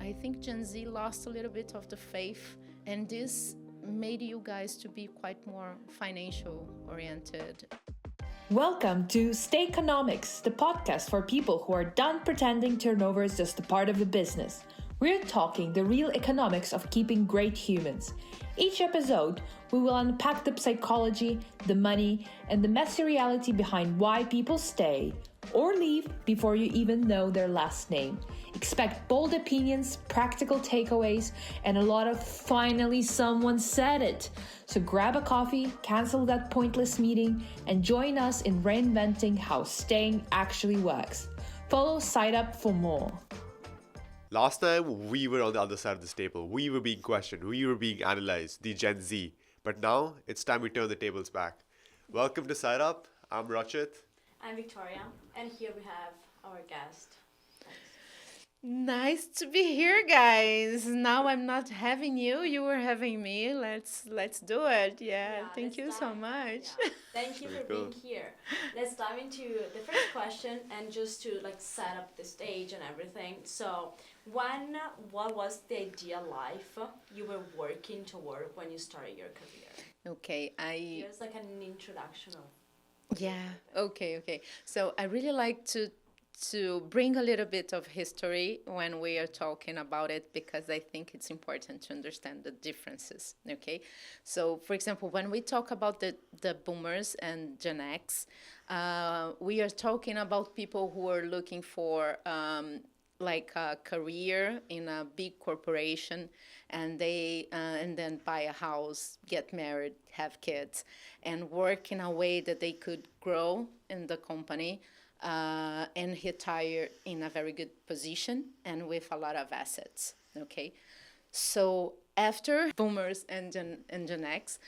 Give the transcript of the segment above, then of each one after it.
I think Gen Z lost a little bit of the faith, and this made you guys to be quite more financial oriented. Welcome to Stayconomics, the podcast for people who are done pretending turnover is just a part of the business. We're talking the real economics of keeping great humans. Each episode, we will unpack the psychology, the money, and the messy reality behind why people stay or leave before you even know their last name. Expect bold opinions, practical takeaways, and a lot of finally someone said it. So grab a coffee, cancel that pointless meeting, and join us in reinventing how staying actually works. Follow SideUp for more. Last time, we were on the other side of this table. We were being questioned. We were being analyzed, the Gen Z. But now, it's time we turn the tables back. Welcome to SideUp. I'm Rachit. I'm Victoria. And here we have our guest. Nice to be here, guys. Now I'm not having you, you were having me. Let's do it. Thank you so much. Yeah. Thank you for being here. Let's dive into the first question and just to set up the stage and everything. So, what was the ideal life you were working toward when you started your career? Okay, Here's an introduction of. Okay. So I really like to bring a little bit of history when we are talking about it, because I think it's important to understand the differences, okay? So, for example, when we talk about the boomers and Gen X, we are talking about people who are looking for a career in a big corporation, and they and then buy a house, get married, have kids, and work in a way that they could grow in the company, and retire in a very good position and with a lot of assets, okay? So after boomers and Gen X,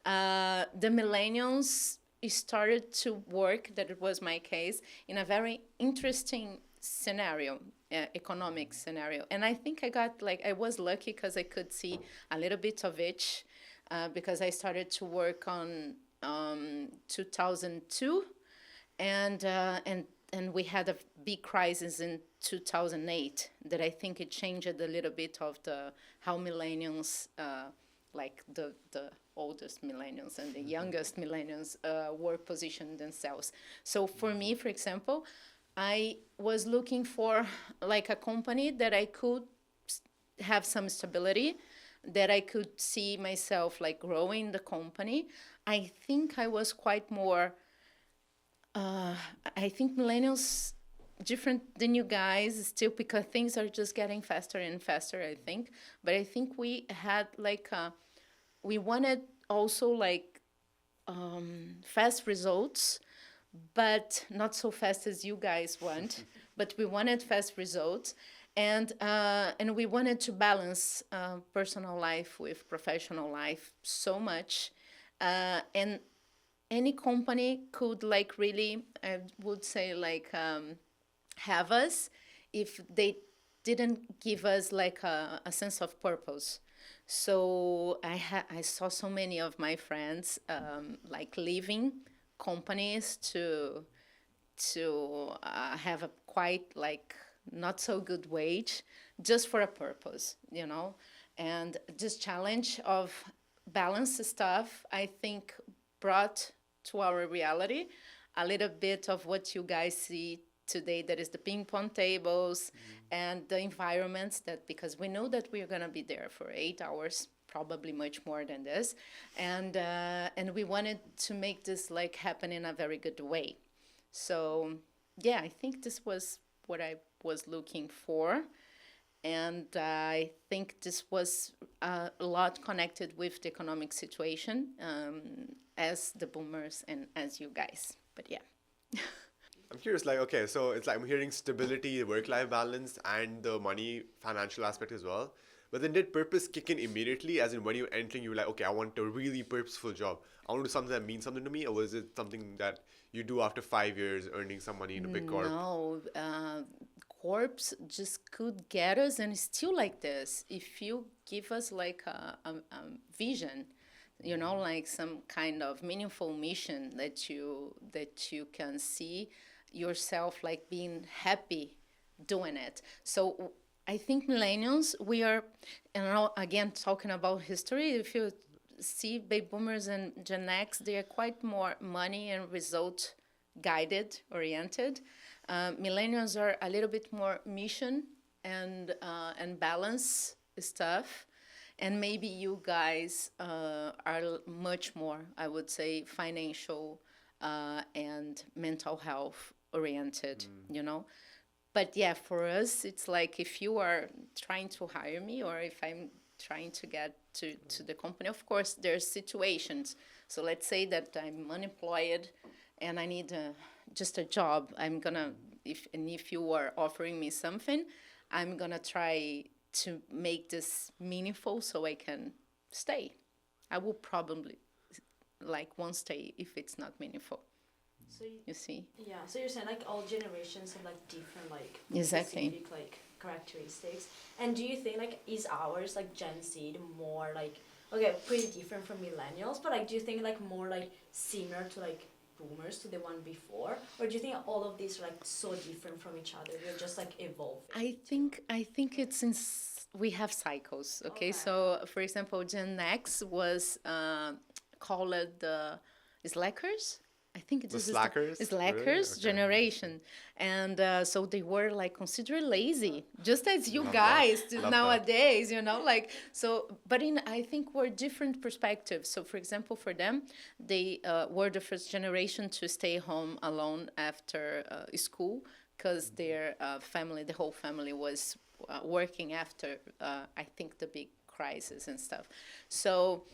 the millennials started to work, that it was my case, in a very interesting scenario, economic scenario. And I think I was lucky because I could see a little bit of it, because I started to work on 2002, and we had a big crisis in 2008 that I think it changed a little bit of how millennials, the oldest millennials and the youngest millennials were positioned themselves. So for me, for example, I was looking for a company that I could have some stability, that I could see myself growing the company. I think I was quite more. I think millennials different than you guys still, because things are just getting faster and faster, I think. But I think we had we wanted also fast results, but not so fast as you guys want. But we wanted fast results, and we wanted to balance personal life with professional life so much, and any company could really, I would say, have us if they didn't give us a sense of purpose. So I saw so many of my friends leaving companies to have a quite not so good wage just for a purpose, and this challenge of balance stuff, I think, brought to our reality a little bit of what you guys see today, that is the ping pong tables and the environments, that because we know that we're going to be there for 8 hours, probably much more than this, and we wanted to make this happen in a very good way. So I think this was what I was looking for, and I think this was a lot connected with the economic situation, as the boomers and as you guys. But I'm curious, okay, so it's I'm hearing stability, work-life balance, and the money, financial aspect as well. But then did purpose kick in immediately? As in when you're entering, you were okay, I want a really purposeful job. I want to do something that means something to me, or was it something that you do after 5 years earning some money in a big corp? No, corps just could get us, and it's still like this. If you give us a vision, some kind of meaningful mission that you can see yourself being happy doing it. So I think millennials, we are, and now again talking about history, if you see baby boomers and Gen X, they are quite more money and result guided, oriented. Millennials are a little bit more mission and balance stuff. And maybe you guys are much more, I would say, financial and mental health oriented, you know? But yeah, for us, it's like if you are trying to hire me or if I'm trying to get to the company, of course, there's situations. So let's say that I'm unemployed and I need just a job. I'm gonna, if you are offering me something, I'm gonna try to make this meaningful so I can stay. I will probably won't stay if it's not meaningful. So You see? yeah, so you're saying like all generations have like different like Exactly. specific like characteristics. And do you think like is ours like Gen Z more like okay, pretty different from millennials, but like do you think like more like similar to like boomers to the one before? Or do you think all of these are like so different from each other? We're just like evolving. I think it's since we have cycles. Okay, so for example, Gen X was called the slackers. I think it The is slackers? slackers Really? Okay. generation, and so they were like considered lazy, just as you Love guys that. do Love that. nowadays. You know, like so. But in I think we're different perspectives. So for example, for them, they were the first generation to stay home alone after school because their family, the whole family, was working after I think the big crisis and stuff. So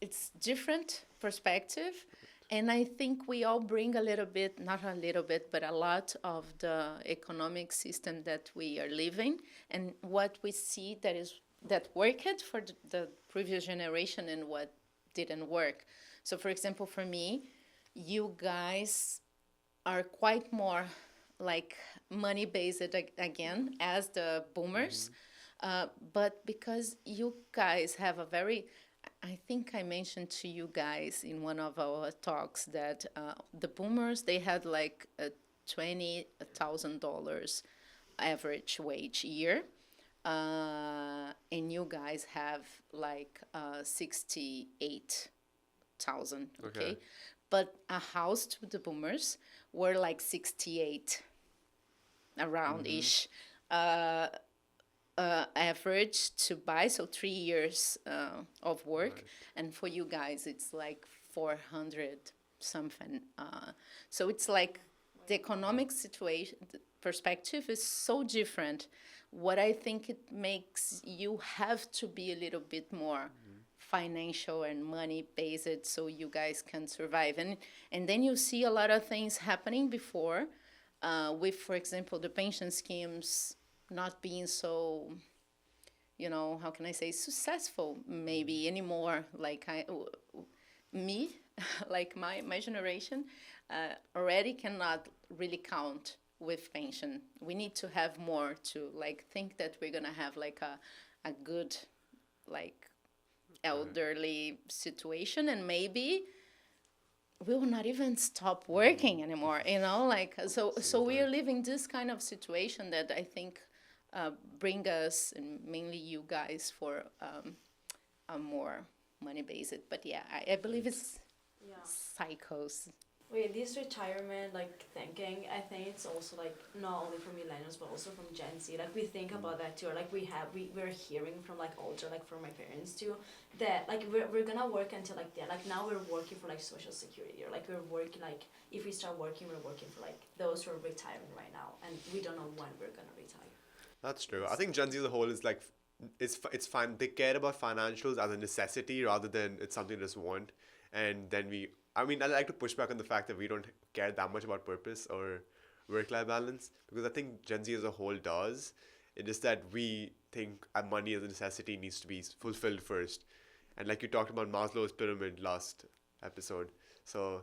it's different perspective, and I think we all bring a little bit, not a little bit, but a lot of the economic system that we are living and what we see that worked for the previous generation and what didn't work. So for example, for me, you guys are quite more like money based again as the boomers, but because you guys have a very, I think I mentioned to you guys in one of our talks that the boomers, they had like a $20,000 average wage year, and you guys have like 68,000. Okay, but a house to the boomers were like 68 around ish. Average to buy, so 3 years of work, Right. and for you guys it's like 400 something. So it's like the economic situation, the perspective is so different. What I think it makes you have to be a little bit more financial and money based so you guys can survive, and then you see a lot of things happening before with, for example, the pension schemes not being so, how can I say, successful maybe anymore. Like me, like my generation, already cannot really count with pension. We need to have more to like think that we're gonna have like a good like elderly situation, and maybe we will not even stop working anymore, like so we are living this kind of situation that I think bring us, and mainly you guys, for a more money based. But yeah, I believe it's Yeah. cycles. Wait, this retirement like thinking, I think it's also like not only from millennials but also from Gen Z. Like we think about that too. Or, like we're hearing from like older, like from my parents too, that like we're gonna work until like that. Like now we're working for like social security, or like we're working like if we start working, we're working for like those who are retiring right now, and we don't know when we're gonna retire. That's true. I think Gen Z as a whole is like, it's fine. They care about financials as a necessity rather than it's something they just want. And then I mean, I like to push back on the fact that we don't care that much about purpose or work-life balance, because I think Gen Z as a whole does. It's just that we think money as a necessity needs to be fulfilled first. And like you talked about Maslow's pyramid last episode. So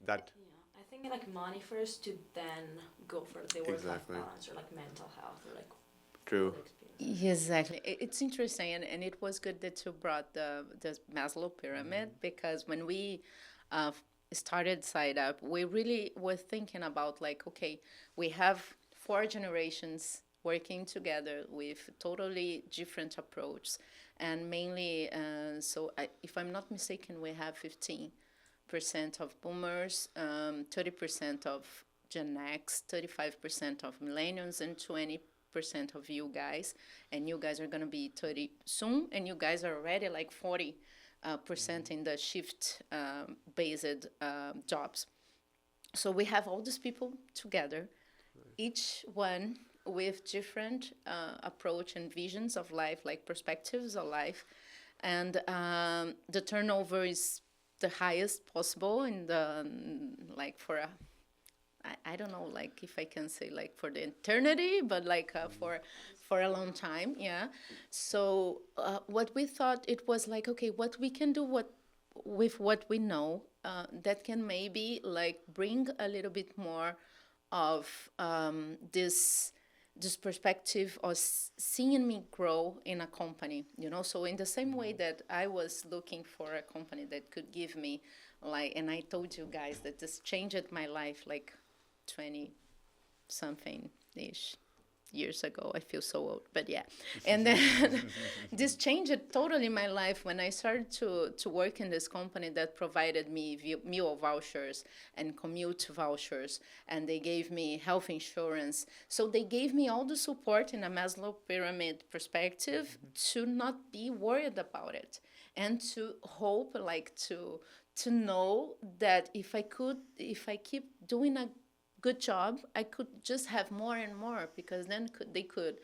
that, Yeah, I think like money first to then go for the work-life Exactly. balance or like mental health or like true. other experience. Exactly. It's interesting, and it was good that you brought the Maslow pyramid, because when we uh, started SideUp, we really were thinking about like, okay, we have 4 generations working together with totally different approach, and mainly, if I'm not mistaken, we have 15% of boomers, 30% of Gen X, 35% of millennials, and 20% of you guys. And you guys are going to be 30 soon, and you guys are already like 40% in the shift based jobs. So we have all these people together, each one with different approach and visions of life, like perspectives of life. And the turnover is the highest possible in the, like for a, I don't know, like if I can say like for the eternity, but like for a long time, yeah. So what we thought, it was like, okay, what we can do with what we know that can maybe like bring a little bit more of this perspective of seeing me grow in a company, So in the same way that I was looking for a company that could give me like, and I told you guys that this changed my life like 20 something ish years ago. I feel so old, but yeah. And then this changed totally my life when I started to work in this company that provided me meal vouchers and commute vouchers, and they gave me health insurance. So they gave me all the support in a Maslow pyramid perspective to not be worried about it, and to hope, like to know that if I keep doing a good job, I could just have more and more, because then they could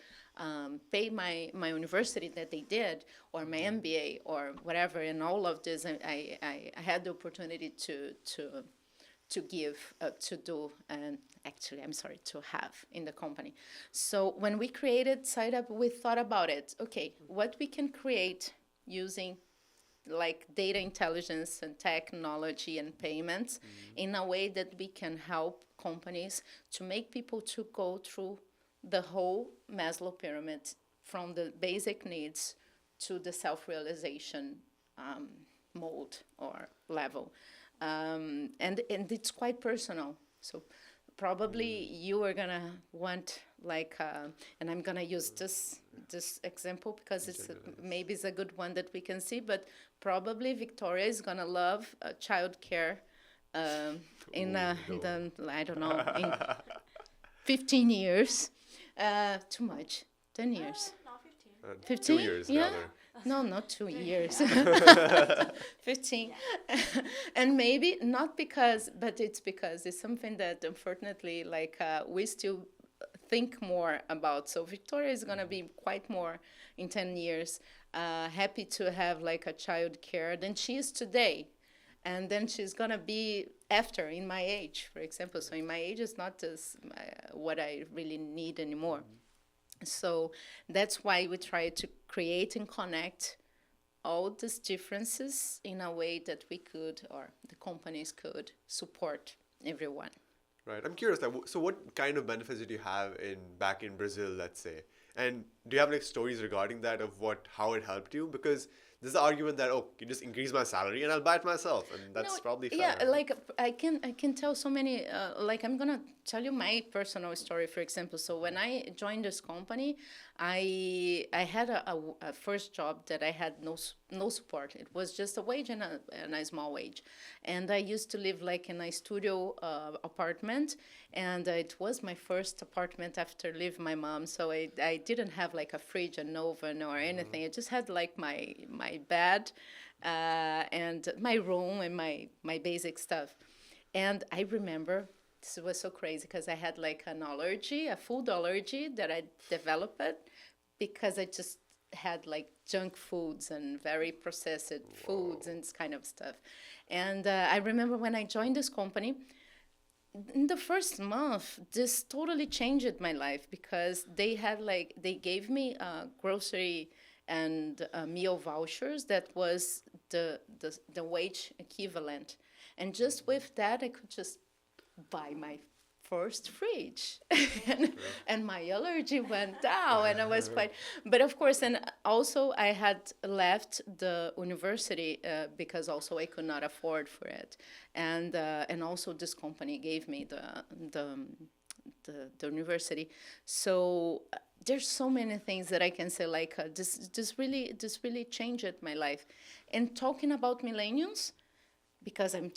pay my university that they did, or my MBA or whatever, and all of this I had the opportunity to give, to do, and actually to have in the company. So when we created SideUp, we thought about it. Okay, what we can create using like data intelligence and technology and payments in a way that we can help companies to make people to go through the whole Maslow pyramid, from the basic needs to the self-realization mode or level. And it's quite personal. So probably you are going to want like, and I'm going to use this example because maybe it's a good one that we can see, but probably Victoria is going to love childcare in I don't know, in 15 years. Too much. 10 years. Not 15. 15? 2 years, yeah. rather. No, not 2 years. 15. And maybe not because, but it's because it's something that unfortunately, like, we still think more about. So Victoria is going to be quite more in 10 years happy to have like a child care than she is today. And then she's going to be after, in my age, for example. So in my age, it's not as what I really need anymore. So that's why we try to create and connect all these differences in a way that we could, or the companies could, support everyone. Right. I'm curious, like, so what kind of benefits did you have back in Brazil, let's say? And do you have like stories regarding that of how it helped you? Because there's the argument that, you just increase my salary and I'll buy it myself, and that's probably fair. Yeah, like I can tell so many. Like I'm gonna tell you my personal story, for example. So when I joined this company, I had a first job that I had no support. It was just a wage and a small wage, and I used to live like in a studio apartment, and it was my first apartment after leaving my mom. So I didn't have like a fridge, an oven, or anything. I just had like my bed and my room and my basic stuff. And I remember this was so crazy because I had like an allergy, a food allergy that I developed because I just had like junk foods and very processed foods and this kind of stuff. And I remember when I joined this company, in the first month, this totally changed my life because they gave me grocery and meal vouchers that was the wage equivalent. And just with that, I could just buy my first fridge. And my allergy went down, and I was quite... But of course, and also I had left the university because also I could not afford for it. And also this company gave me the university. So there's so many things that I can say, like this really changed my life. And talking about millennials, because I'm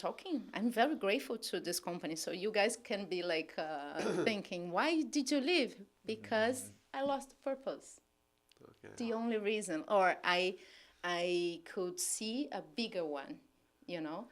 very grateful to this company. So you guys can be like thinking, why did you leave? Because I lost purpose. Okay. The only reason, or I could see a bigger one, you know.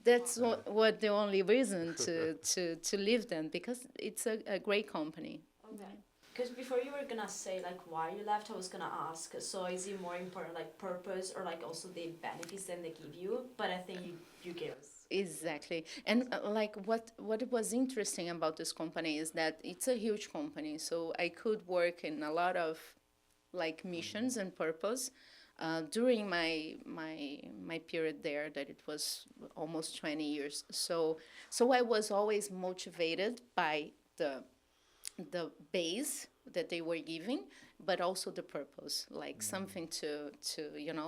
That's what the only reason to leave them, because it's a great company. Okay. Because before you were gonna say like why you left, I was gonna ask. So is it more important like purpose or like also the benefits that they give you? But I think you gave us. Exactly. And like what was interesting about this company is that it's a huge company. So I could work in a lot of like missions and purpose during my period there, that it was almost 20 years. So I was always motivated by the base that they were giving, but also the purpose, like something to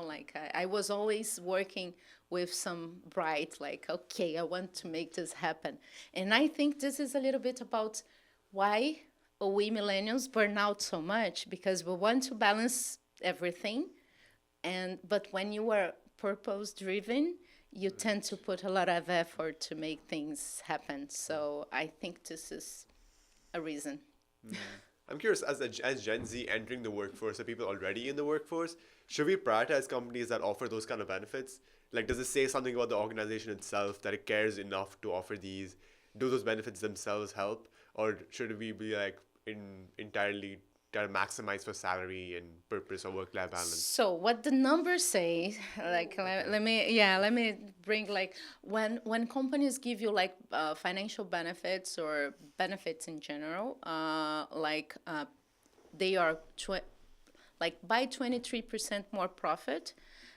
like I was always working with some bright, like, okay, I want to make this happen. And I think this is a little bit about why we millennials burn out so much, because we want to balance everything, but when you are purpose driven, you tend to put a lot of effort to make things happen. So I think this is a reason. I'm curious, as Gen Z entering the workforce, or people already in the workforce, should we prioritize companies that offer those kind of benefits? Like, does it say something about the organization itself that it cares enough to offer these? Do those benefits themselves help? Or should we be like entirely try to maximize for salary and purpose or work-life balance? So what the numbers say, like let me bring, like, when companies give you like financial benefits or benefits in general, they are like by 23% more profit,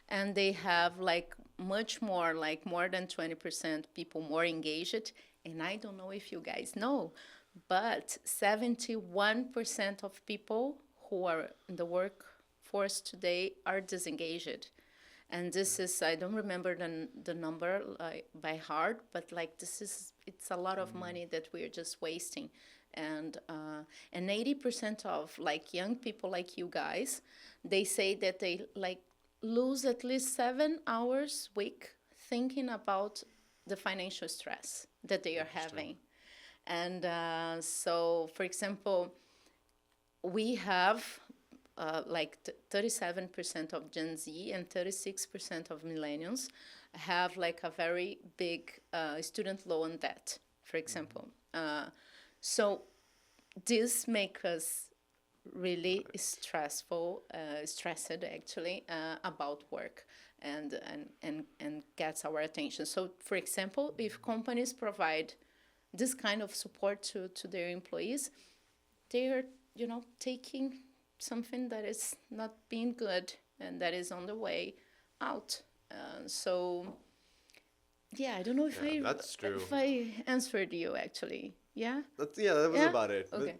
and they have like much more, like more than 20% people more engaged. And I don't know if you guys know, but 71% of people who are in the workforce today are disengaged. And this is, I don't remember the number by heart, but like it's a lot of money that we're just wasting. And 80% of like young people like you guys, they say that they like lose at least 7 hours a week thinking about the financial stress that they are having. And so, for example, we have 37% of Gen Z and 36% of millennials have like a very big student loan debt, for example. So this makes us really stressed actually about work, and gets our attention. So, for example, if companies provide this kind of support to their employees, they are, taking something that is not being good and that is on the way out. So, yeah, I don't know That's true. if I answered you actually. Yeah. That was Yeah? about it. Okay.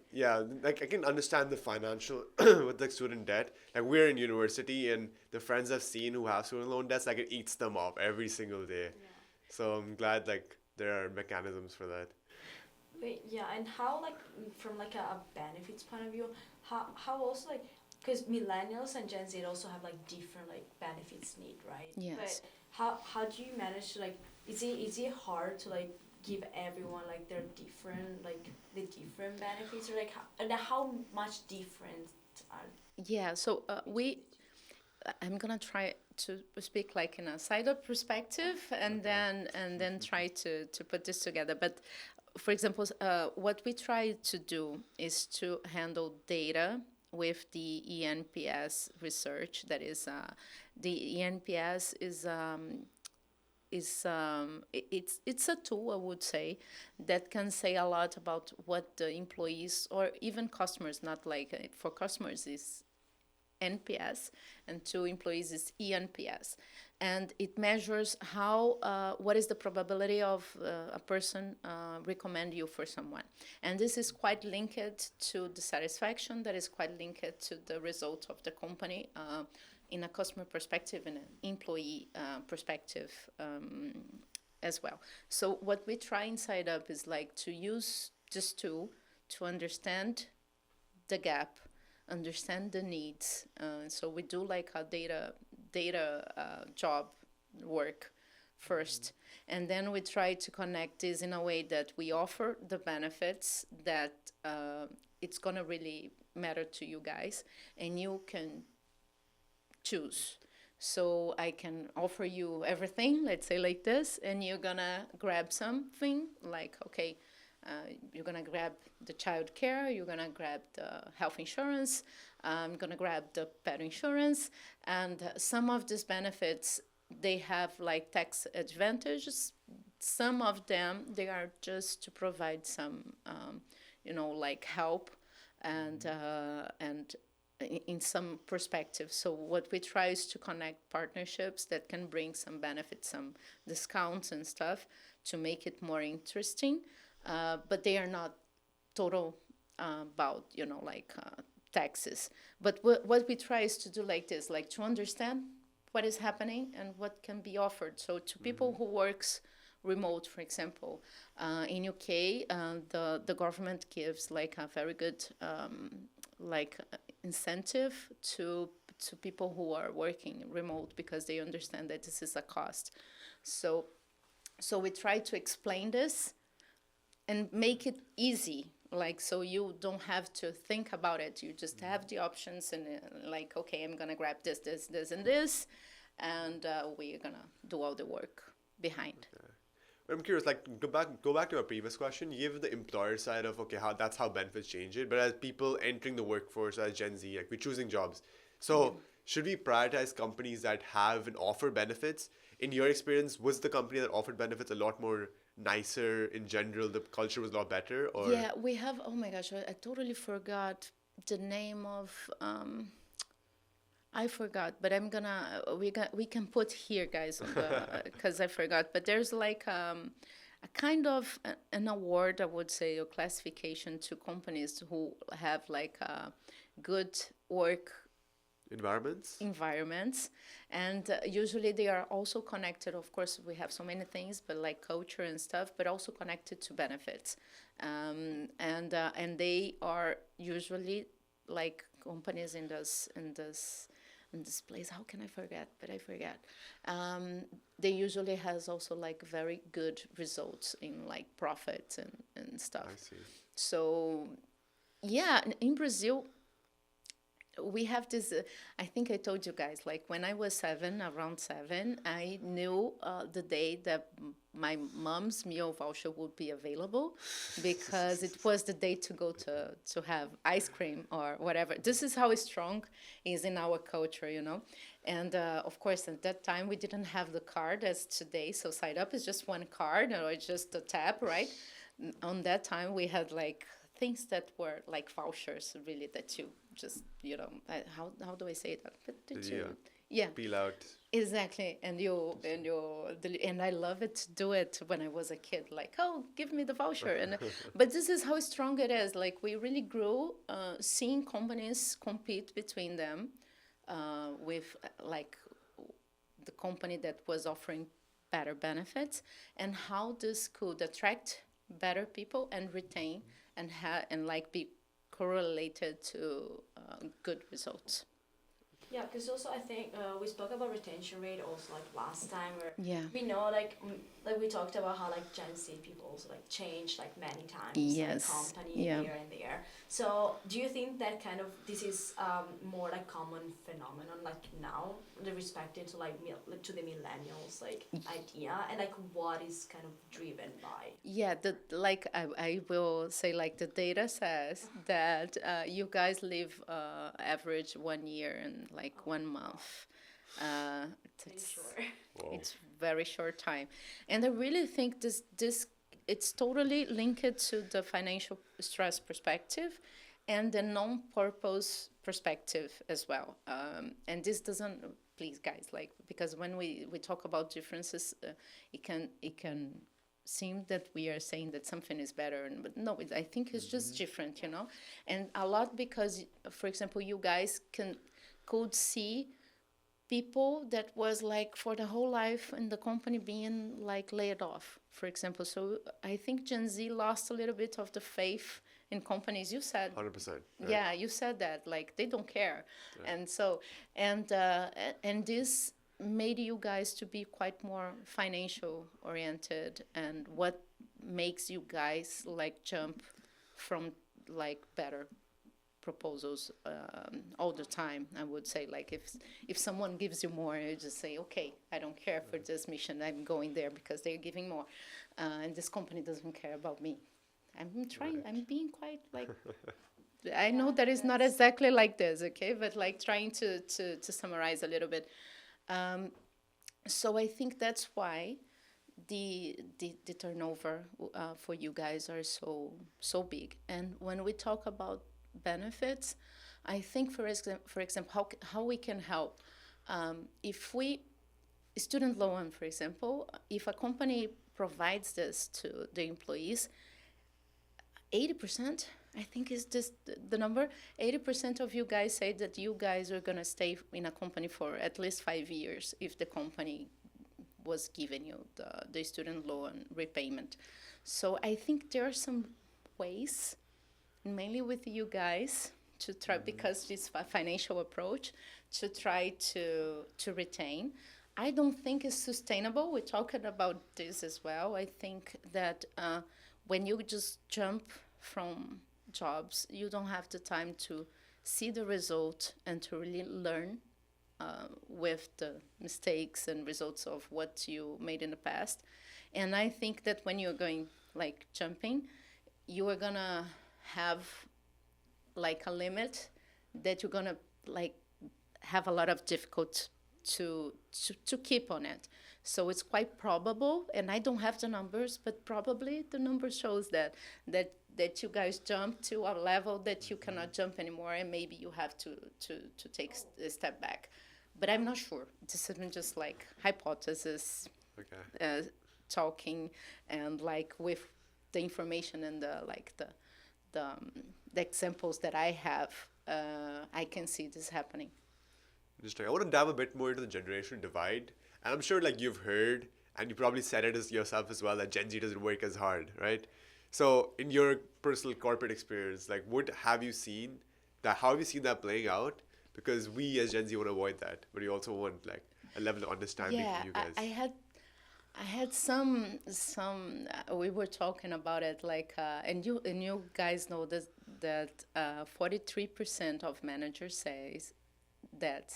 Like I can understand the financial with like student debt. Like we're in university, and the friends I've seen who have student loan debts, like it eats them up every single day. So I'm glad like there are mechanisms for that. Wait, yeah, and how like from like a benefits point of view, how also like, because millennials and Gen Z also have like different like benefits need, right? Yes. But how do you manage to like, is it hard to like give everyone like their different like the different benefits, or like how much different are? Yeah. So I'm gonna try to speak like in a SideUp perspective, and then try to put this together. But for example, what we try to do is to handle data with the ENPS research. That is, the ENPS it's a tool, I would say, that can say a lot about what the employees or even customers, not like for customers is NPS, and to employees is ENPS, and it measures how what is the probability of a person recommend you for someone, and this is quite linked to the satisfaction, that is quite linked to the result of the company in a customer perspective and an employee perspective as well. So what we try in SideUp is like to use this tool to understand the gap, understand the needs. So we do like a data job work first, and then we try to connect this in a way that we offer the benefits that it's gonna really matter to you guys, and you can choose. So I can offer you everything, let's say like this, and you're gonna grab something like, okay, you're gonna grab the child care, you're gonna grab the health insurance, I'm gonna grab the pet insurance, and some of these benefits, they have like tax advantages. Some of them, they are just to provide some, like help and in some perspective. So what we try is to connect partnerships that can bring some benefits, some discounts and stuff to make it more interesting. But they are not total about, taxes. But what we try is to do like this, like to understand what is happening and what can be offered. So to people who works remote, for example, in UK, the government gives like a very good incentive to people who are working remote because they understand that this is a cost. So we try to explain this and make it easy, like so you don't have to think about it. You just have the options and okay, I'm gonna grab this, and this, and we're gonna do all the work behind. Okay. I'm curious, like go back to our previous question. You give the employer side of okay, how benefits change it, but as people entering the workforce as Gen Z, like we're choosing jobs. So should we prioritize companies that have and offer benefits? In your experience, was the company that offered benefits a lot more nicer in general? The culture was a lot better, or Yeah, we have. Oh my gosh, I totally forgot the name of. I forgot, but we can put here, guys, on the because I forgot. But there's like a kind of an award, I would say, or classification to companies who have like a good work environments, and usually they are also connected. Of course, we have so many things, but like culture and stuff, but also connected to benefits, and they are usually like companies in this place. How can I forget? But I forget. They usually has also like very good results in like profits and stuff. I see. So yeah, in Brazil, we have this. I think I told you guys, like when I was around 7, I knew the day that my mom's meal voucher would be available, because it was the day to go to have ice cream or whatever. This is how strong is in our culture, And of course, at that time, we didn't have the card as today. So SideUp is just one card or it's just a tap, right? On that time, we had like things that were like vouchers, really, that you just, how do I say that? But did you? Yeah. Peel out. Exactly, and I love it to do it when I was a kid. Like, oh, give me the voucher, and but this is how strong it is. Like we really grew seeing companies compete between them with like the company that was offering better benefits, and how this could attract better people and retain and like be correlated to good results. Yeah, because also I think we spoke about retention rate also like last time, where Yeah. we know like we talked about how like Gen Z people also like change like many times, Yes. like company Yeah. here and there. So do you think that kind of this is more like common phenomenon like now, with respect to like to the millennials like idea, and like what is kind of driven by? Yeah, I will say, like the data says that you guys live average 1 year and like 1 month. It's, Sure. Wow. it's very short time, and I really think this it's totally linked to the financial stress perspective and the non-purpose perspective as well. And this doesn't, please guys, like, because when we talk about differences, it can seem that we are saying that something is better, but no, I think it's just different, and a lot because, for example, you guys could see people that was like for the whole life in the company being like laid off, for example. So I think Gen Z lost a little bit of the faith in companies. You said 100%. yeah, you said that, like they don't care. And so and this made you guys to be quite more financial oriented, and what makes you guys like jump from like better proposals all the time. I would say, like, if someone gives you more, you just say, okay, I don't care for this mission, I'm going there because they're giving more, and this company doesn't care about me. I'm being quite like, I know that it's not exactly like this, okay, but like trying to summarize a little bit. So I think that's why the turnover for you guys are so big. And when we talk about benefits, I think for example how we can help, if we student loan, for example, if a company provides this to the employees, 80%, I think is just the number. 80% of you guys say that you guys are gonna stay in a company for at least 5 years if the company was giving you the student loan repayment. So I think there are some ways, mainly with you guys, to try, because it's a financial approach, to try to retain. I don't think it's sustainable. We're talking about this as well. I think that when you just jump from jobs, you don't have the time to see the result and to really learn with the mistakes and results of what you made in the past. And I think that when you're going like jumping, you are gonna have like a limit that you're gonna like have a lot of difficulty to keep on it. So it's quite probable, and I don't have the numbers, but probably the number shows that you guys jump to a level that you cannot jump anymore, and maybe you have to take a step back. But I'm not sure. This has been just like hypothesis, talking, and like with the information and the examples that I have, I can see this happening. Interesting. I want to dive a bit more into the generation divide. And I'm sure like you've heard, and you probably said it as yourself as well, that Gen Z doesn't work as hard, right? So in your personal corporate experience, like what have you seen that, how have you seen that playing out? Because we as Gen Z want to avoid that, but we also want like a level of understanding from you guys. I had some we were talking about it, like and you guys know that 43% of managers say that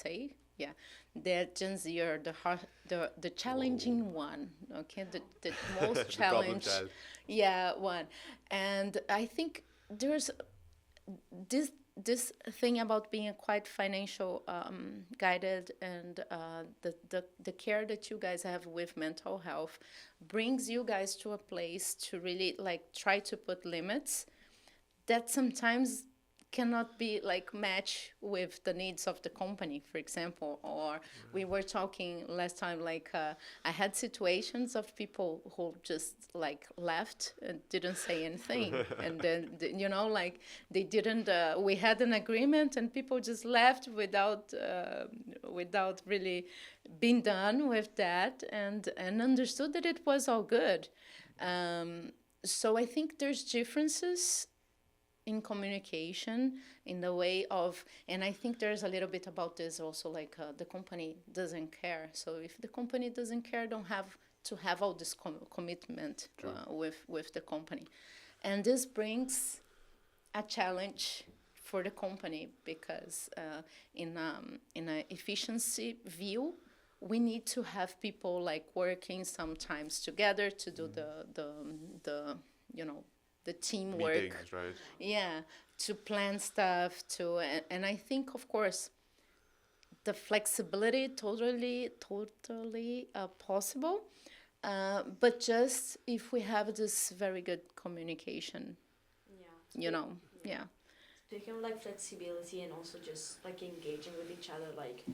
Gen Z are the challenging one, okay, the most challenged one. And I think there's this thing about being quite financial guided, and the care that you guys have with mental health brings you guys to a place to really like try to put limits that sometimes cannot be like match with the needs of the company, for example. Or we were talking last time, like I had situations of people who just like left and didn't say anything, and then like they didn't. We had an agreement, and people just left without really being done with that, and understood that it was all good. So I think there's differences in communication, in the way of, and I think there's a little bit about this also, like the company doesn't care. So if the company doesn't care, don't have to have all this commitment with the company. And this brings a challenge for the company, because in an efficiency view, we need to have people like working sometimes together to do the teamwork. Meetings, right? Yeah, to plan stuff, and I think, of course, the flexibility totally possible, but just if we have this very good communication, yeah. Speaking of like flexibility and also just like engaging with each other, like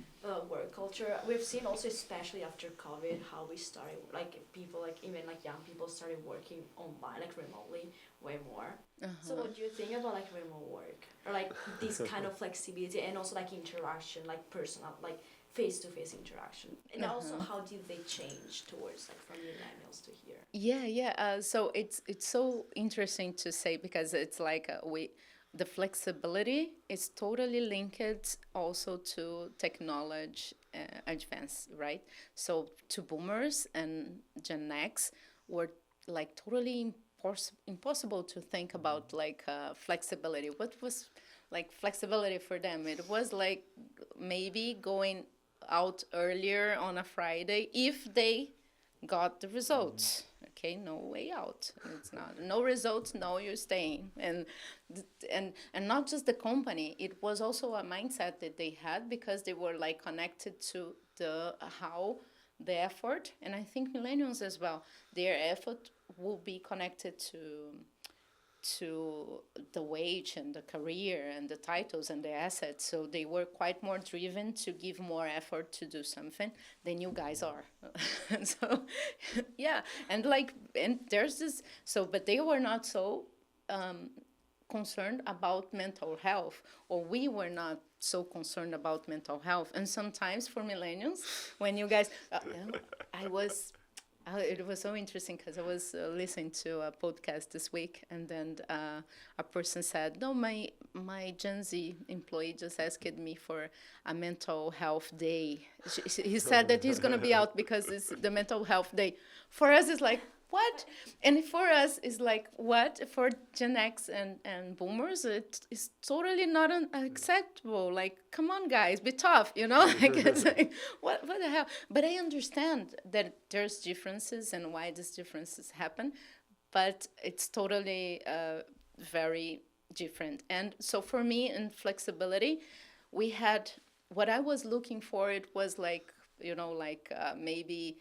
work culture, we've seen also especially after COVID how we started like people like even like young people started working online like remotely way more. So what do you think about like remote work or like this kind of flexibility and also like interaction, like personal, like face to face interaction, and also how did they change towards like from millennials to here? Yeah. So it's so interesting to say because it's like the flexibility is totally linked also to technology advance, right? So to boomers and Gen X were like totally impossible to think about like flexibility. What was like flexibility for them? It was like maybe going out earlier on a Friday if they got the results. Okay, no way out. It's not no results. No, you're staying, and not just the company. It was also a mindset that they had because they were like connected to the how the effort, and I think millennials as well. Their effort will be connected to the wage and the career and the titles and the assets. So they were quite more driven to give more effort to do something than you guys are. So, yeah. And there's this, so, but they were not so concerned about mental health, or we were not so concerned about mental health. And sometimes for millennials, when you guys, I was it was so interesting because I was listening to a podcast this week, and then a person said, "No, my Gen Z employee just asked me for a mental health day." He said that he's gonna be out because it's the mental health day. For us, it's like what, and for us, it's like what. For Gen X and Boomers, it is totally not acceptable. Like, come on, guys, be tough, you know? Like, it's like, what the hell? But I understand that there's differences and why these differences happen, but it's totally very different. And so for me, in flexibility, we had what I was looking for. It was like, you know, like maybe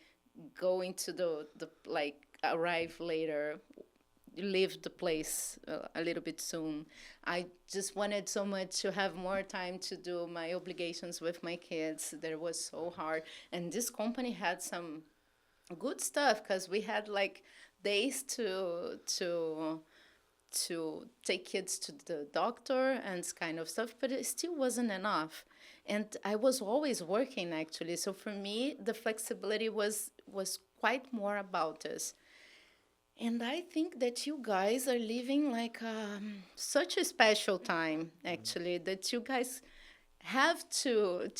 going to the like arrive later, leave the place a little bit soon. I just wanted so much to have more time to do my obligations with my kids. That was so hard. And this company had some good stuff because we had like days to take kids to the doctor and this kind of stuff, but it still wasn't enough. And I was always working actually. So for me, the flexibility was quite more about this. And I think that you guys are living like such a special time, actually, that you guys have to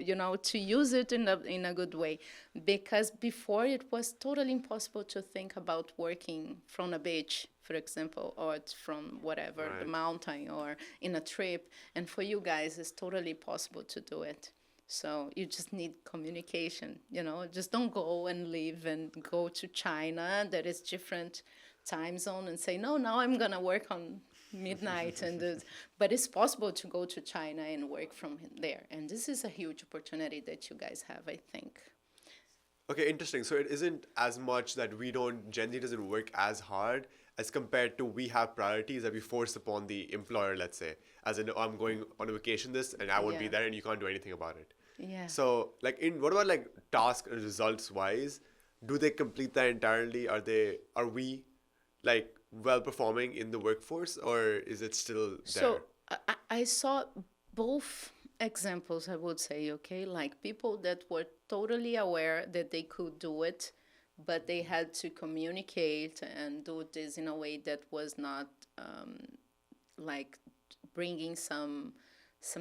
you know to use it in a good way, because before it was totally impossible to think about working from a beach, for example, or from whatever the mountain or in a trip, and for you guys it's totally possible to do it. So you just need communication, you know, just don't go and live and go to China that is different time zone and say, no, now I'm going to work on midnight. But it's possible to go to China and work from there. And this is a huge opportunity that you guys have, I think. Okay, interesting. So it isn't as much that Gen Z doesn't work as hard as compared to we have priorities that we force upon the employer, let's say. As in, oh, I'm going on a vacation and I won't be there and you can't do anything about it. Yeah. So, like, what about like task and results wise? Do they complete that entirely? Are we like well performing in the workforce, or is it still there? So I saw both examples, I would say, okay, like people that were totally aware that they could do it, but they had to communicate and do this in a way that was not like bringing some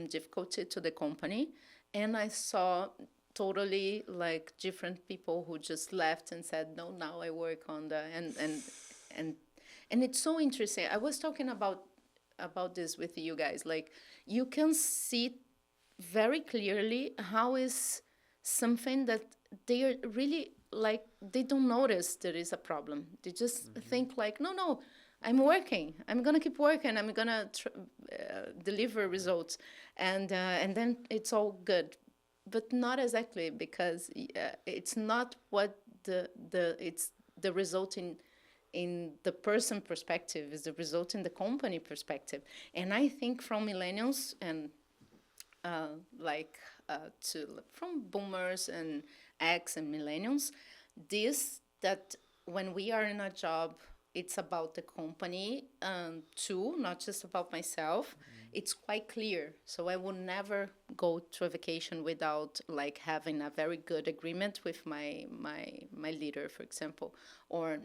difficulty to the company. And I saw totally like different people who just left and said, no, now I work on the and it's so interesting. I was talking about this with you guys. Like, you can see very clearly how is something that they are really like, they don't notice there is a problem. They just think like, no, I'm working. I'm gonna keep working. I'm gonna deliver results, and then it's all good, but not exactly, because it's not what it's the result in the person perspective, is the result in the company perspective. And I think from millennials and from boomers and X and millennials, this that when we are in a job, it's about the company too, not just about myself. It's quite clear. So I would never go to a vacation without like having a very good agreement with my leader, for example, or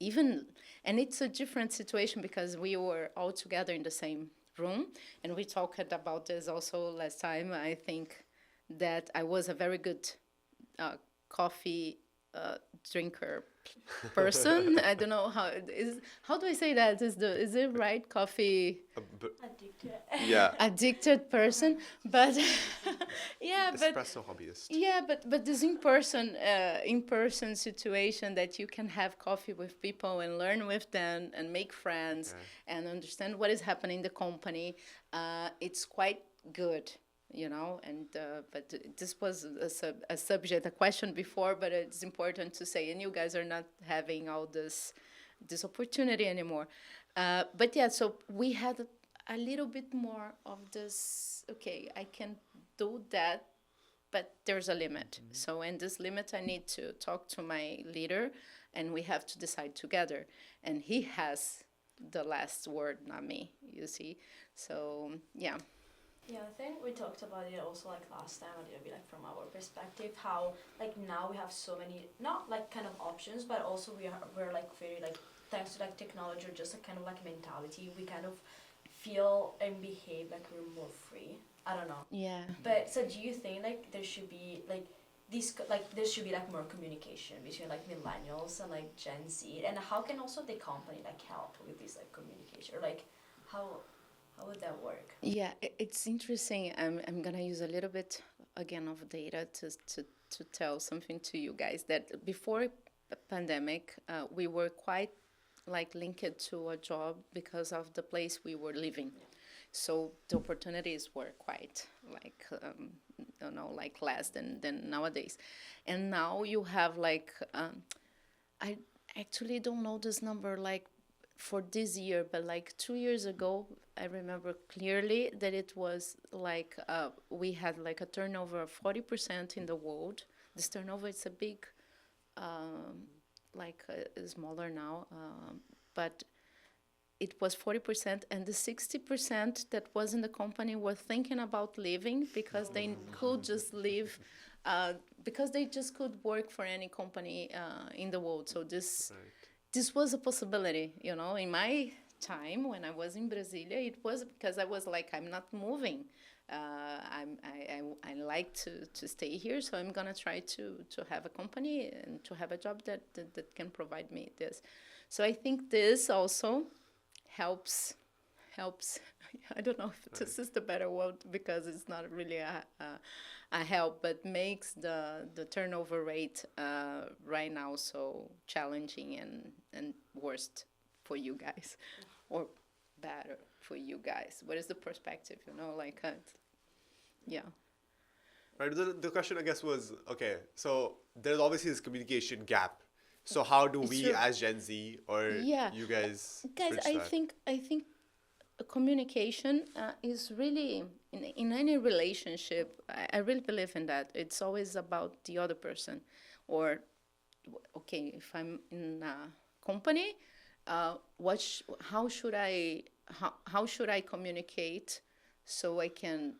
even, and it's a different situation because we were all together in the same room, and we talked about this also last time. I think that I was a very good coffee drinker person. I don't know how do I say that? Is it right? Coffee Addicted. Yeah. addicted person, but yeah, but Espresso hobbyist. yeah, but this in person situation that you can have coffee with people and learn with them and make friends and understand what is happening in the company, it's quite good, you know. And but this was a subject, a question before, but it's important to say. And you guys are not having all this opportunity anymore. But yeah, so we had a little bit more of this. Okay, I can do that, but there's a limit. So in this limit, I need to talk to my leader, and we have to decide together. And he has the last word, not me. You see. So yeah. Yeah, I think we talked about it also like last time a little bit like from our perspective, how like now we have so many not like kind of options, but also we're like very like thanks to like technology or just a kind of like mentality, we kind of feel and behave like we're more free. I don't know. Yeah. But so do you think like there should be like there should be like more communication between like millennials and like Gen Z, and how can also the company like help with this like communication, or like how would that work? Yeah, it's interesting. I'm gonna use a little bit again of data to tell something to you guys that before pandemic, we were quite like linked to a job because of the place we were living. So the opportunities were quite like like less than nowadays. And now you have like I actually don't know this number like for this year, but like 2 years ago, I remember clearly that it was like we had like a turnover of 40% in the world. This turnover is a big, smaller now, but it was 40%, and the 60% that was in the company were thinking about leaving because they could just leave, because they just could work for any company in the world. So this was a possibility, you know. In my time when I was in Brasilia, it was because I was like, I'm not moving. I like to stay here, so I'm gonna try to have a company and to have a job that can provide me this. So I think this also helps. I don't know if this is the better word because it's not really a help, but makes the turnover rate right now so challenging and worst for you guys, or better for you guys. What is the perspective? You know, like yeah. Right. The question I guess was, okay, so there's obviously this communication gap. So how do we as Gen Z or you guys Guys, bridge I that? think communication is really in any relationship. I really believe in that. It's always about the other person, or okay, if I'm in a company, how should I communicate so I can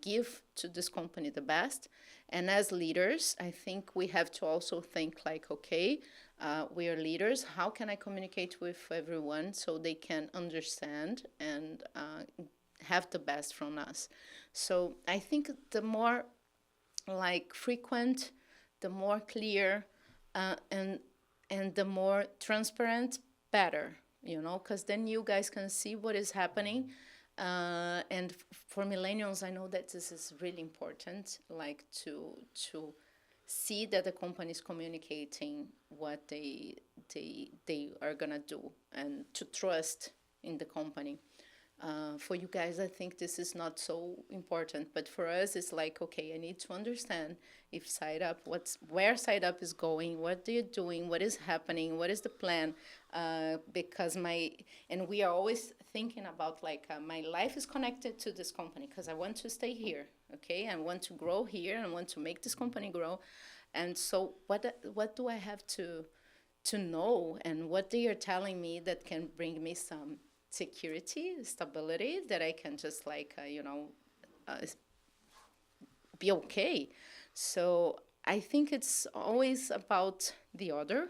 give to this company the best? And as leaders, I think we have to also think like, okay, we are leaders. How can I communicate with everyone so they can understand and have the best from us? So I think the more like frequent, the more clear, and the more transparent, better. You know, because then you guys can see what is happening. And for millennials, I know that this is really important, like to see that the company is communicating what they are gonna do, and to trust in the company. For you guys, I think this is not so important, but for us, it's like, okay, I need to understand if SideUp, where SideUp is going, what they're doing, what is happening, what is the plan, because and we are always thinking about like my life is connected to this company because I want to stay here, okay? I want to grow here, I want to make this company grow, and so what do I have to know, and what they are telling me that can bring me some security, stability, that I can just like, be okay. So I think it's always about the other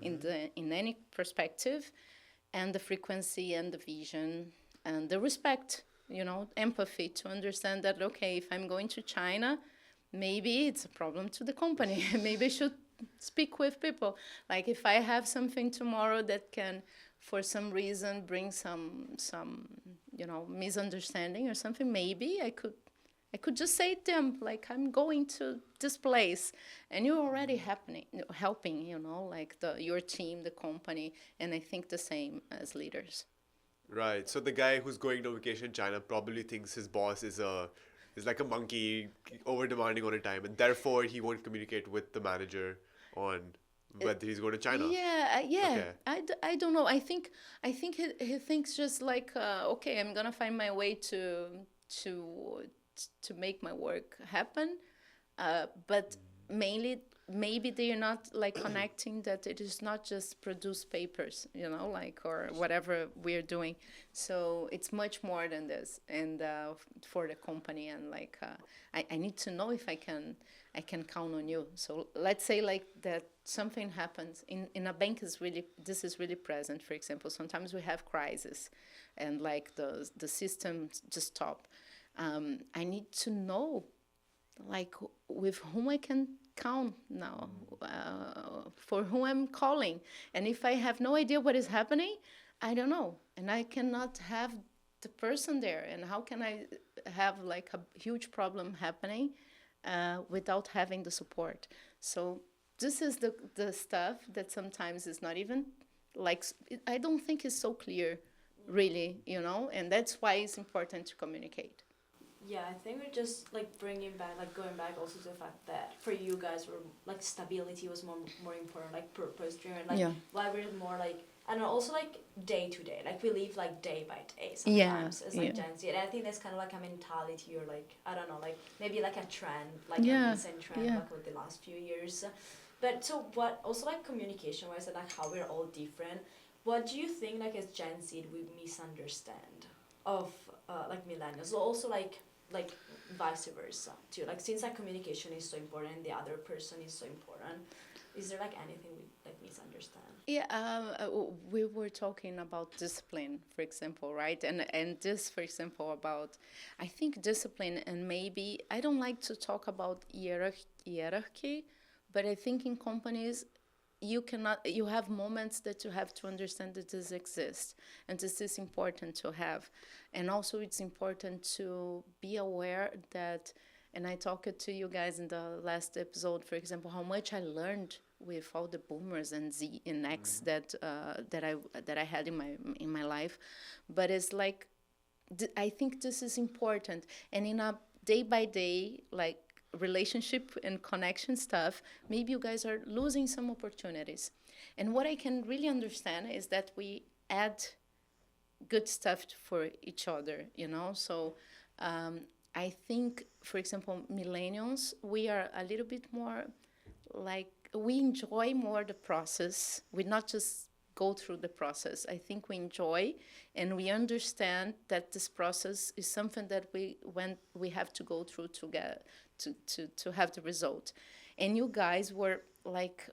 in any perspective, and the frequency and the vision and the respect, empathy to understand that, okay, if I'm going to China, maybe it's a problem to the company. Maybe I should speak with people. Like if I have something tomorrow that can, for some reason, bring some misunderstanding or something, maybe I could just say to them, like, I'm going to this place, and you're already helping, like your team, the company, and I think the same as leaders. Right. So the guy who's going to vacation in China probably thinks his boss is like a monkey, over demanding all the time, and therefore he won't communicate with the manager on whether he's going to China. Yeah. Okay. I don't know. I think he thinks just like, okay, I'm gonna find my way to make my work happen, but mainly maybe they are not like connecting that it is not just produce papers, like, or whatever we're doing. So it's much more than this, and for the company, and like I need to know if I can count on you. So let's say like that something happens in a bank, this is really present. For example, sometimes we have crisis, and like the systems just stop. I need to know, like, with whom I can count now, for whom I'm calling. And if I have no idea what is happening, I don't know. And I cannot have the person there. And how can I have like a huge problem happening without having the support? So this is the stuff that sometimes is not even like, I don't think it's so clear, really, and that's why it's important to communicate. Yeah, I think we're just like going back also to the fact that for you guys were like stability was more important, like purpose driven, like why we're more like, I don't know, also like day to day, like we live like day by day sometimes as like Gen Z, and I think that's kind of like a mentality, or like, I don't know, like maybe like a trend, like a recent trend, like with the last few years. But so what also like communication wise, and like how we're all different, what do you think like as Gen Z we misunderstand of like millennials, also like vice versa too, like since like communication is so important and the other person is so important, is there like anything we like misunderstand? We were talking about discipline, for example, right? And this, for example, about, I think discipline, and maybe I don't like to talk about hierarchy, but I think in companies you have moments that you have to understand that this exists, and this is important to have. And also it's important to be aware that, and I talked to you guys in the last episode, for example, how much I learned with all the boomers and Z and X that I had in my life. But it's like, I think this is important, and in a day by day, like, relationship and connection stuff, maybe you guys are losing some opportunities. And what I can really understand is that we add good stuff for each other, So I think, for example, millennials, we are a little bit more like, we enjoy more the process. We not just go through the process. I think we enjoy, and we understand that this process is something that we have to go through to get to have the result. And you guys were like,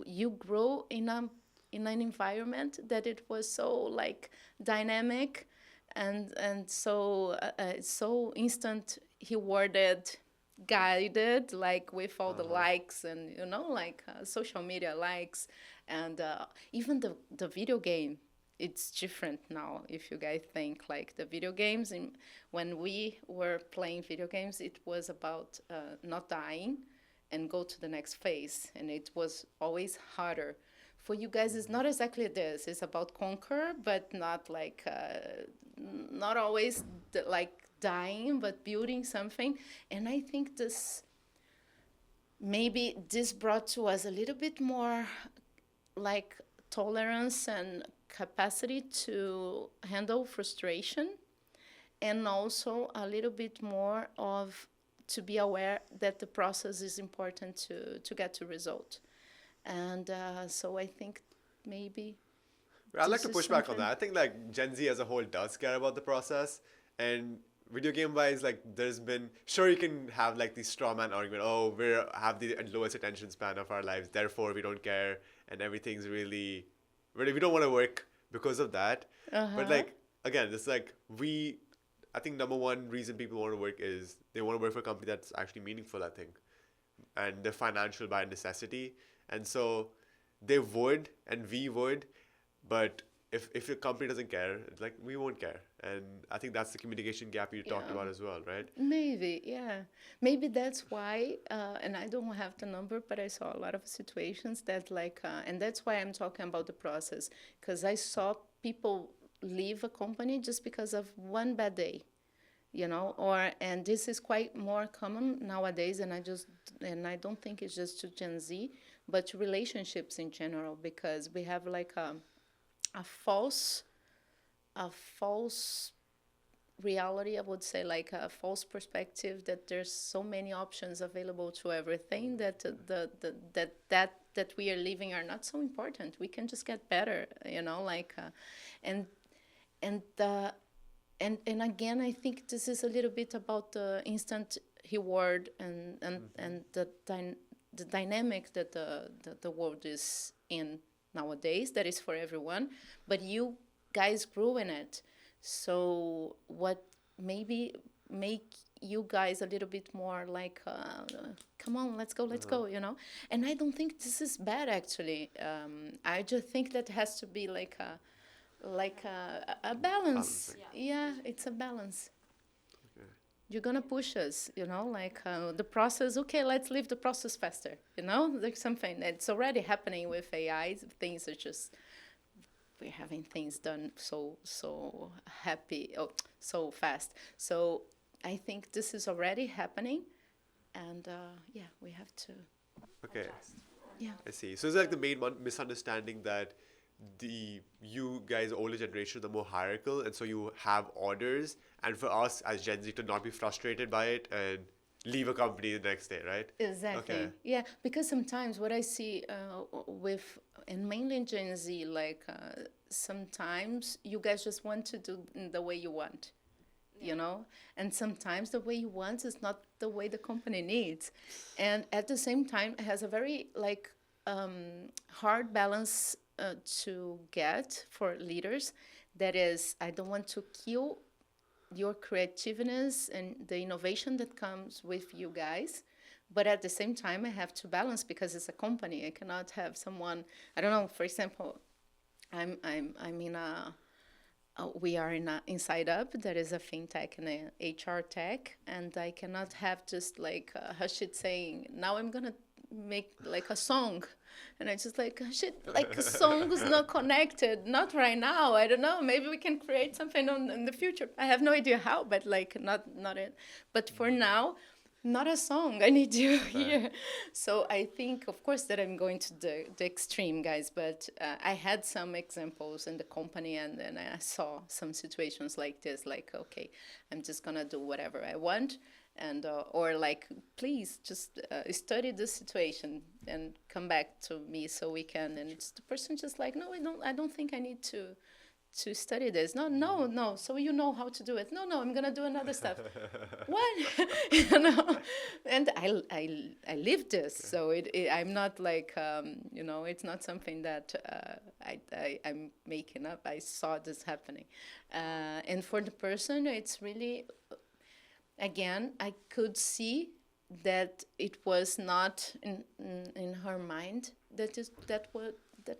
you grow in an environment that it was so like dynamic and so instant rewarded, guided, like with all the likes and like social media likes, and even the video game, it's different now. If you guys think like the video games, when we were playing video games, it was about not dying and go to the next phase, and it was always harder. for you guys it's not exactly this. It's about conquer, but not like not always like dying, but building something. And I think maybe this brought to us a little bit more like tolerance and capacity to handle frustration, and also a little bit more of to be aware that the process is important to get to result. And so I think maybe I'd like this to is push back on something- that. I think like Gen Z as a whole does care about the process, and video game wise, like there's been sure you can have like the straw man argument. Oh, we have the lowest attention span of our lives, therefore we don't care, and everything's really we don't want to work because of that. But like again, it's like I think number one reason people want to work is they want to work for a company that's actually meaningful. I think, and they're financial by necessity, and so they would and we would, but if your company doesn't care, it's like we won't care. And I think that's the communication gap you talked Yeah. about as well, right? Maybe, yeah. Maybe that's why, and I don't have the number, but I saw a lot of situations that like, and that's why I'm talking about the process, because I saw people leave a company just because of one bad day, and this is quite more common nowadays, and I don't think it's just to Gen Z, but to relationships in general, because we have like a false reality, I would say, like a false perspective that there's so many options available to everything that that we are living are not so important. We can just get better, like and and the and again, I think this is a little bit about the instant reward and the dynamic that the world is in nowadays, that is for everyone, but you guys grew in it. So what maybe make you guys a little bit more like, come on, let's go, And I don't think this is bad, actually. I just think that has to be like a balance. Yeah, it's a balance. You're gonna push us, like the process. Okay, let's leave the process faster. Like something that's already happening with AI. Things are just we're having things done so happy, so fast. So I think this is already happening, and we have to. Okay. Adjust. Yeah. I see. So it's like the main misunderstanding that you guys, older generation, are more hierarchical, and so you have orders, and for us as Gen Z to not be frustrated by it and leave a company the next day, right? Exactly. Okay. Yeah, because sometimes what I see with, and mainly in Gen Z, like sometimes you guys just want to do the way you want, and sometimes the way you want is not the way the company needs, and at the same time, it has a very like hard balance to get for leaders. That is, I don't want to kill your creativeness and the innovation that comes with you guys, but at the same time I have to balance, because it's a company. I cannot have someone, I don't know, for example, I'm in we are in SideUp, that is a fintech and a HR tech, and I cannot have just like Hashid saying, now I'm gonna make like a song, and I just like, shit, like a song is not connected, not right now. I don't know, maybe we can create something in the future. I have no idea how, but like not it. But for now, not a song. I need you here. So I think, of course, that I'm going to the extreme, guys. But I had some examples in the company, and then I saw some situations like this. Like, okay, I'm just gonna do whatever I want, and or like, please just study the situation and come back to me so we can. And it's the person just like, no, I don't think I need to study this. No. So you know how to do it. No, I'm gonna do another stuff. What? And I live this. So I'm not like it's not something that I'm making up. I saw this happening, and for the person, it's really, again, I could see that it was not in her mind that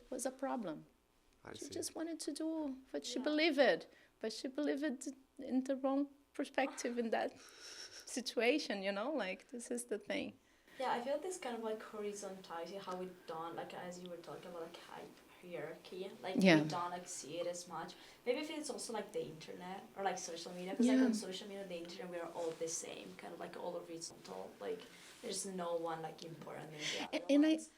was a problem. She just wanted to do what she believed, but she believed it in the wrong perspective in that situation, like this is the thing. Yeah, I feel this kind of like horizontality, how we don't, like as you were talking about, like hierarchy, like Yeah. we don't like see it as much. Maybe if it's also like the internet or like social media, because like Yeah. on social media, the internet, we are all the same, kind of like all horizontal. Like there's no one like important than the other And ones.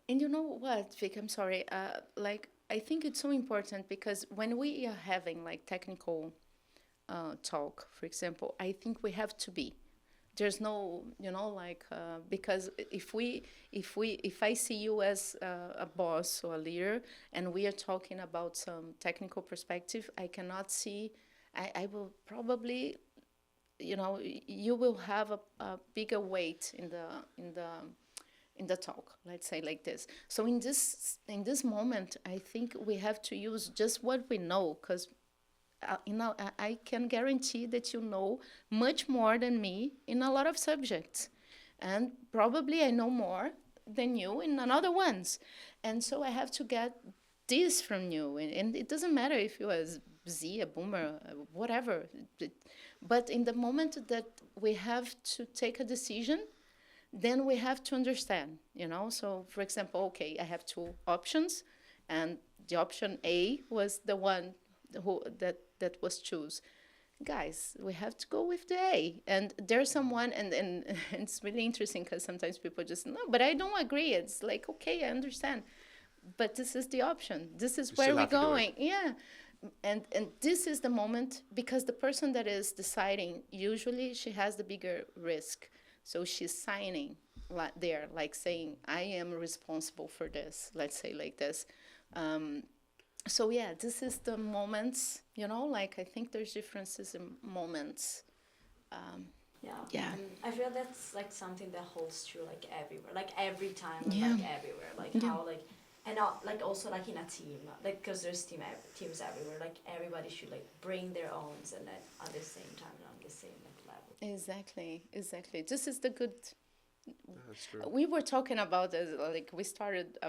and you know what, Vic, I'm sorry. Like I think it's so important because when we are having like technical talk, for example, I think we have to be. There's no, like because if I see you as a boss or a leader, and we are talking about some technical perspective, I cannot see. I will probably, you will have a bigger weight in the talk, let's say like this. So in this moment, I think we have to use just what we know, because I can guarantee that you know much more than me in a lot of subjects, and probably I know more than you in another ones, and so I have to get this from you, and it doesn't matter if you are Z, a boomer, whatever, but in the moment that we have to take a decision, then we have to understand, So, for example, okay, I have two options, and the option A was the one that was choose. Guys, we have to go with the A. And there's someone, and it's really interesting because sometimes people just, no, but I don't agree. It's like, okay, I understand. But this is the option. This is where we're going. Yeah. And this is the moment, because the person that is deciding, usually she has the bigger risk. So she's signing there, like saying, I am responsible for this, let's say like this. So yeah, this is the moments, like I think there's differences in moments. Yeah. And I feel that's like something that holds true like everywhere, like every time, Yeah. like everywhere, like how like, and like also like in a team, like because there's teams everywhere, like everybody should like bring their own and at the same time and on the same like level. Exactly. This is the good. That's true. We were talking about this, like we started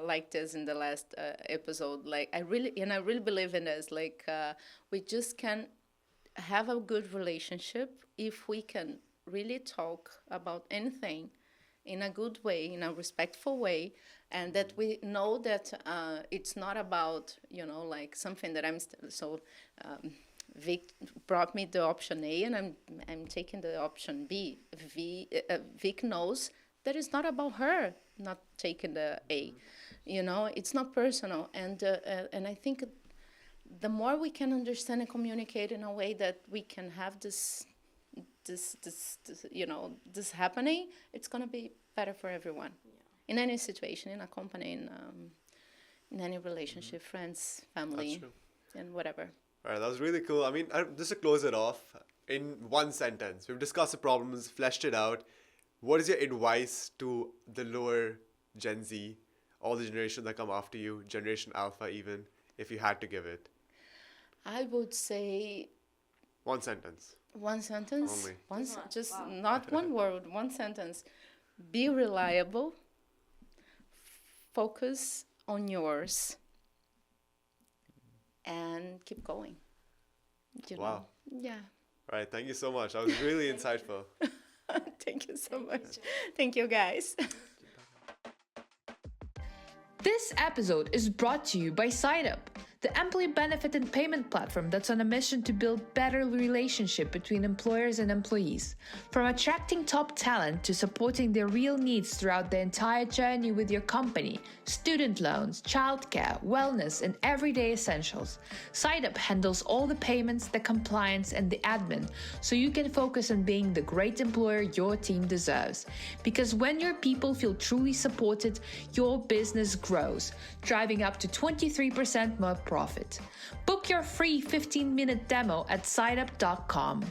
like this in the last episode. Like I really believe in this. Like we just can have a good relationship if we can really talk about anything in a good way, in a respectful way, and that we know that it's not about like something that I'm so. Vic brought me the option A, and I'm taking the option B. Vic knows that it's not about her not taking the A. It's not personal, and I think the more we can understand and communicate in a way that we can have this happening, it's gonna be better for everyone. Yeah. In any situation, in a company, in any relationship, friends, family, and whatever. All right, that was really cool. I mean, just to close it off, in one sentence, we've discussed the problems, fleshed it out. What is your advice to the lower Gen Z, all the generations that come after you, Generation Alpha even, if you had to give it? I would say... One sentence. One sentence? Only. Just not one word, one sentence. Be reliable. Focus on yours. And keep going. Wow. Yeah. All right, thank you so much. That was really insightful. Thank you so much. Thank you, guys. This episode is brought to you by SideUp, the employee benefit and payment platform that's on a mission to build better relationship between employers and employees. From attracting top talent to supporting their real needs throughout the entire journey with your company, student loans, childcare, wellness, and everyday essentials, SideUp handles all the payments, the compliance, and the admin, so you can focus on being the great employer your team deserves. Because when your people feel truly supported, your business grows, driving up to 23% more profit. Book your free 15-minute demo at sideup.com.